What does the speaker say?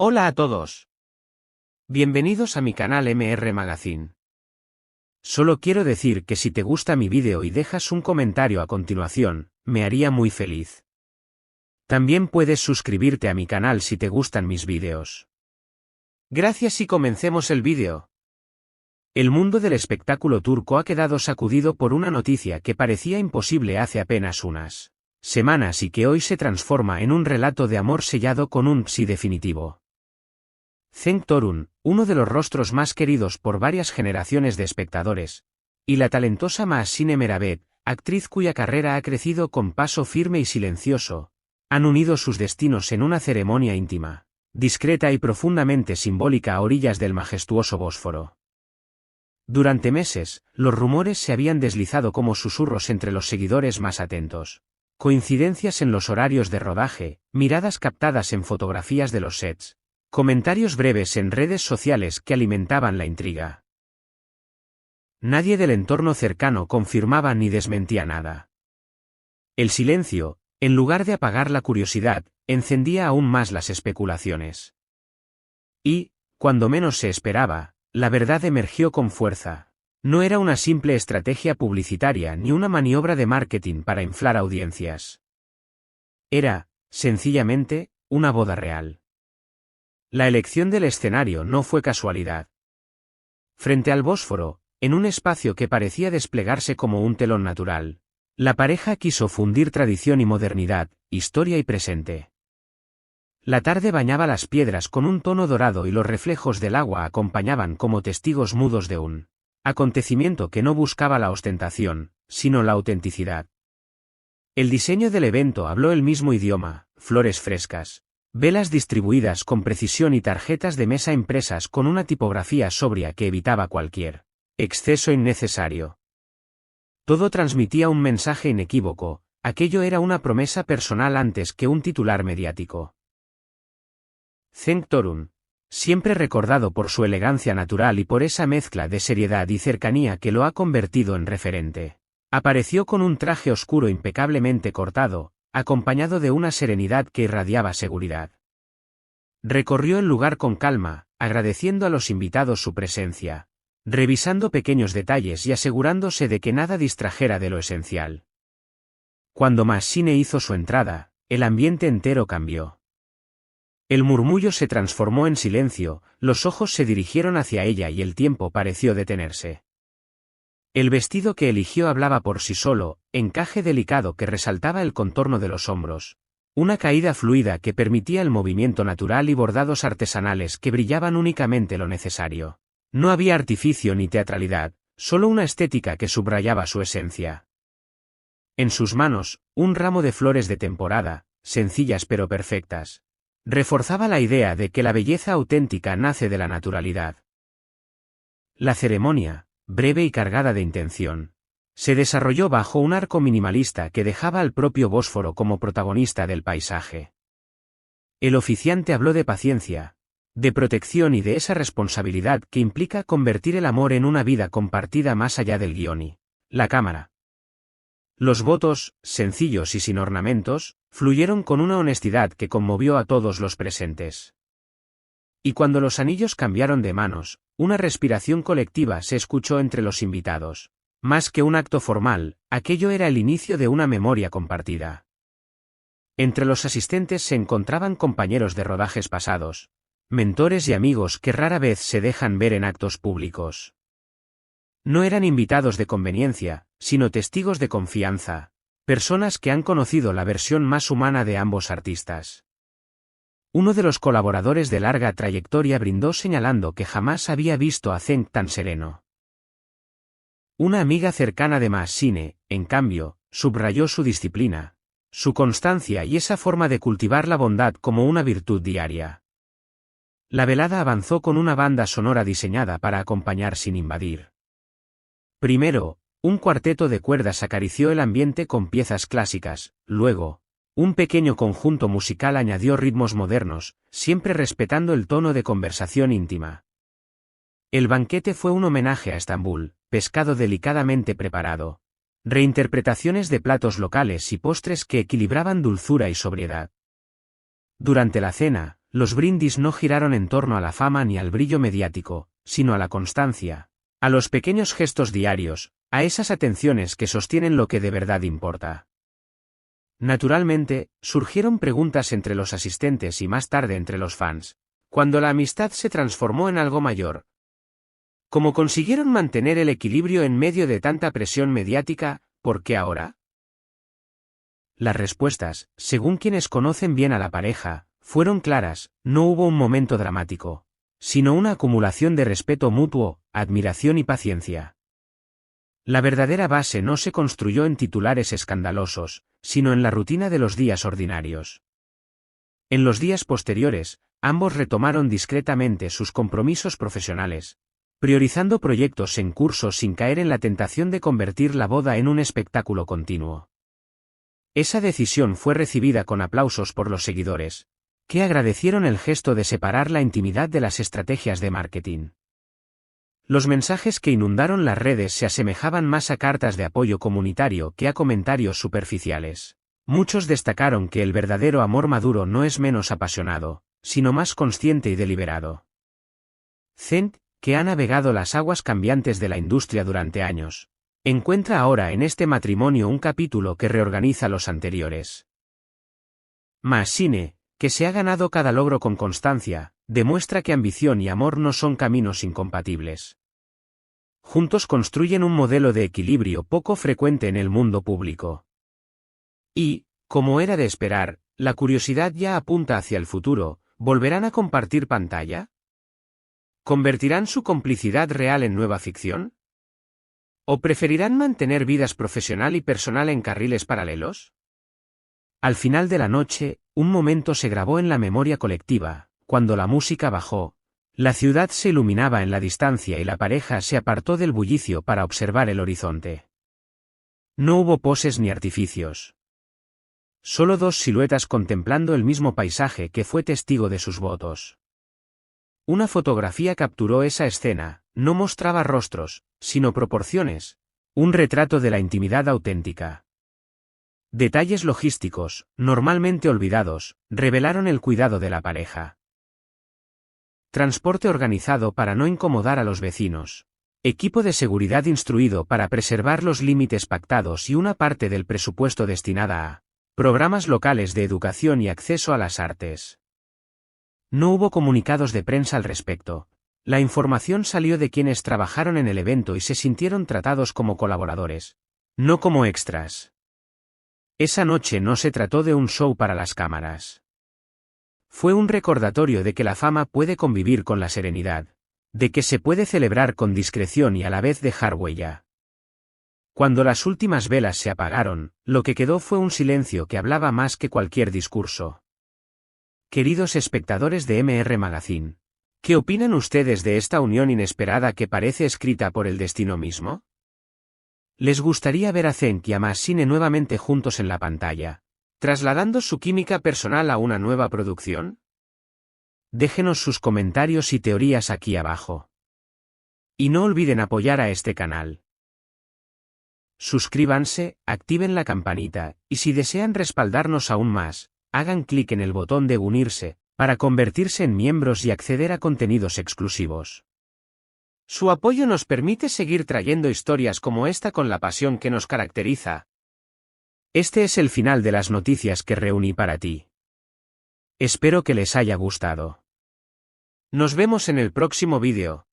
Hola a todos. Bienvenidos a mi canal MR Magazine. Solo quiero decir que si te gusta mi vídeo y dejas un comentario a continuación, me haría muy feliz. También puedes suscribirte a mi canal si te gustan mis vídeos. Gracias y comencemos el vídeo. El mundo del espectáculo turco ha quedado sacudido por una noticia que parecía imposible hace apenas unas semanas y que hoy se transforma en un relato de amor sellado con un sí definitivo. Cenk Torun, uno de los rostros más queridos por varias generaciones de espectadores, y la talentosa Mahsine Meravet, actriz cuya carrera ha crecido con paso firme y silencioso, han unido sus destinos en una ceremonia íntima, discreta y profundamente simbólica a orillas del majestuoso Bósforo. Durante meses, los rumores se habían deslizado como susurros entre los seguidores más atentos. Coincidencias en los horarios de rodaje, miradas captadas en fotografías de los sets, comentarios breves en redes sociales que alimentaban la intriga. Nadie del entorno cercano confirmaba ni desmentía nada. El silencio, en lugar de apagar la curiosidad, encendía aún más las especulaciones. Y, cuando menos se esperaba, la verdad emergió con fuerza. No era una simple estrategia publicitaria ni una maniobra de marketing para inflar audiencias. Era, sencillamente, una boda real. La elección del escenario no fue casualidad. Frente al Bósforo, en un espacio que parecía desplegarse como un telón natural, la pareja quiso fundir tradición y modernidad, historia y presente. La tarde bañaba las piedras con un tono dorado y los reflejos del agua acompañaban como testigos mudos de un acontecimiento que no buscaba la ostentación, sino la autenticidad. El diseño del evento habló el mismo idioma: flores frescas, velas distribuidas con precisión y tarjetas de mesa impresas con una tipografía sobria que evitaba cualquier exceso innecesario. Todo transmitía un mensaje inequívoco: aquello era una promesa personal antes que un titular mediático. Cenk Torun, siempre recordado por su elegancia natural y por esa mezcla de seriedad y cercanía que lo ha convertido en referente, apareció con un traje oscuro impecablemente cortado, acompañado de una serenidad que irradiaba seguridad. Recorrió el lugar con calma, agradeciendo a los invitados su presencia, revisando pequeños detalles y asegurándose de que nada distrajera de lo esencial. Cuando Mahsine hizo su entrada, el ambiente entero cambió. El murmullo se transformó en silencio, los ojos se dirigieron hacia ella y el tiempo pareció detenerse. El vestido que eligió hablaba por sí solo, encaje delicado que resaltaba el contorno de los hombros, una caída fluida que permitía el movimiento natural y bordados artesanales que brillaban únicamente lo necesario. No había artificio ni teatralidad, solo una estética que subrayaba su esencia. En sus manos, un ramo de flores de temporada, sencillas pero perfectas, reforzaba la idea de que la belleza auténtica nace de la naturalidad. La ceremonia, breve y cargada de intención, se desarrolló bajo un arco minimalista que dejaba al propio Bósforo como protagonista del paisaje. El oficiante habló de paciencia, de protección y de esa responsabilidad que implica convertir el amor en una vida compartida más allá del guión y la cámara. Los votos, sencillos y sin ornamentos, fluyeron con una honestidad que conmovió a todos los presentes. Y cuando los anillos cambiaron de manos, una respiración colectiva se escuchó entre los invitados. Más que un acto formal, aquello era el inicio de una memoria compartida. Entre los asistentes se encontraban compañeros de rodajes pasados, mentores y amigos que rara vez se dejan ver en actos públicos. No eran invitados de conveniencia, sino testigos de confianza, personas que han conocido la versión más humana de ambos artistas. Uno de los colaboradores de larga trayectoria brindó señalando que jamás había visto a Cenk tan sereno. Una amiga cercana de Mahsine, en cambio, subrayó su disciplina, su constancia y esa forma de cultivar la bondad como una virtud diaria. La velada avanzó con una banda sonora diseñada para acompañar sin invadir. Primero, un cuarteto de cuerdas acarició el ambiente con piezas clásicas, luego, un pequeño conjunto musical añadió ritmos modernos, siempre respetando el tono de conversación íntima. El banquete fue un homenaje a Estambul, pescado delicadamente preparado, reinterpretaciones de platos locales y postres que equilibraban dulzura y sobriedad. Durante la cena, los brindis no giraron en torno a la fama ni al brillo mediático, sino a la constancia, a los pequeños gestos diarios, a esas atenciones que sostienen lo que de verdad importa. Naturalmente, surgieron preguntas entre los asistentes y más tarde entre los fans, cuando la amistad se transformó en algo mayor. ¿Cómo consiguieron mantener el equilibrio en medio de tanta presión mediática? ¿Por qué ahora? Las respuestas, según quienes conocen bien a la pareja, fueron claras. No hubo un momento dramático, sino una acumulación de respeto mutuo, admiración y paciencia. La verdadera base no se construyó en titulares escandalosos, sino en la rutina de los días ordinarios. En los días posteriores, ambos retomaron discretamente sus compromisos profesionales, priorizando proyectos en curso sin caer en la tentación de convertir la boda en un espectáculo continuo. Esa decisión fue recibida con aplausos por los seguidores, que agradecieron el gesto de separar la intimidad de las estrategias de marketing. Los mensajes que inundaron las redes se asemejaban más a cartas de apoyo comunitario que a comentarios superficiales. Muchos destacaron que el verdadero amor maduro no es menos apasionado, sino más consciente y deliberado. Zeng, que ha navegado las aguas cambiantes de la industria durante años, encuentra ahora en este matrimonio un capítulo que reorganiza los anteriores. Ma Xin, que se ha ganado cada logro con constancia, demuestra que ambición y amor no son caminos incompatibles. Juntos construyen un modelo de equilibrio poco frecuente en el mundo público. Y, como era de esperar, la curiosidad ya apunta hacia el futuro. ¿Volverán a compartir pantalla? ¿Convertirán su complicidad real en nueva ficción? ¿O preferirán mantener vidas profesional y personal en carriles paralelos? Al final de la noche, un momento se grabó en la memoria colectiva. Cuando la música bajó, la ciudad se iluminaba en la distancia y la pareja se apartó del bullicio para observar el horizonte. No hubo poses ni artificios. Solo dos siluetas contemplando el mismo paisaje que fue testigo de sus votos. Una fotografía capturó esa escena, no mostraba rostros, sino proporciones, un retrato de la intimidad auténtica. Detalles logísticos, normalmente olvidados, revelaron el cuidado de la pareja. Transporte organizado para no incomodar a los vecinos. Equipo de seguridad instruido para preservar los límites pactados y una parte del presupuesto destinada a programas locales de educación y acceso a las artes. No hubo comunicados de prensa al respecto. La información salió de quienes trabajaron en el evento y se sintieron tratados como colaboradores, no como extras. Esa noche no se trató de un show para las cámaras. Fue un recordatorio de que la fama puede convivir con la serenidad, de que se puede celebrar con discreción y a la vez dejar huella. Cuando las últimas velas se apagaron, lo que quedó fue un silencio que hablaba más que cualquier discurso. Queridos espectadores de MR Magazine, ¿qué opinan ustedes de esta unión inesperada que parece escrita por el destino mismo? ¿Les gustaría ver a Zeng y a Ma Xin nuevamente juntos en la pantalla, trasladando su química personal a una nueva producción? Déjenos sus comentarios y teorías aquí abajo. Y no olviden apoyar a este canal. Suscríbanse, activen la campanita, y si desean respaldarnos aún más, hagan clic en el botón de unirse, para convertirse en miembros y acceder a contenidos exclusivos. Su apoyo nos permite seguir trayendo historias como esta con la pasión que nos caracteriza. Este es el final de las noticias que reuní para ti. Espero que les haya gustado. Nos vemos en el próximo vídeo.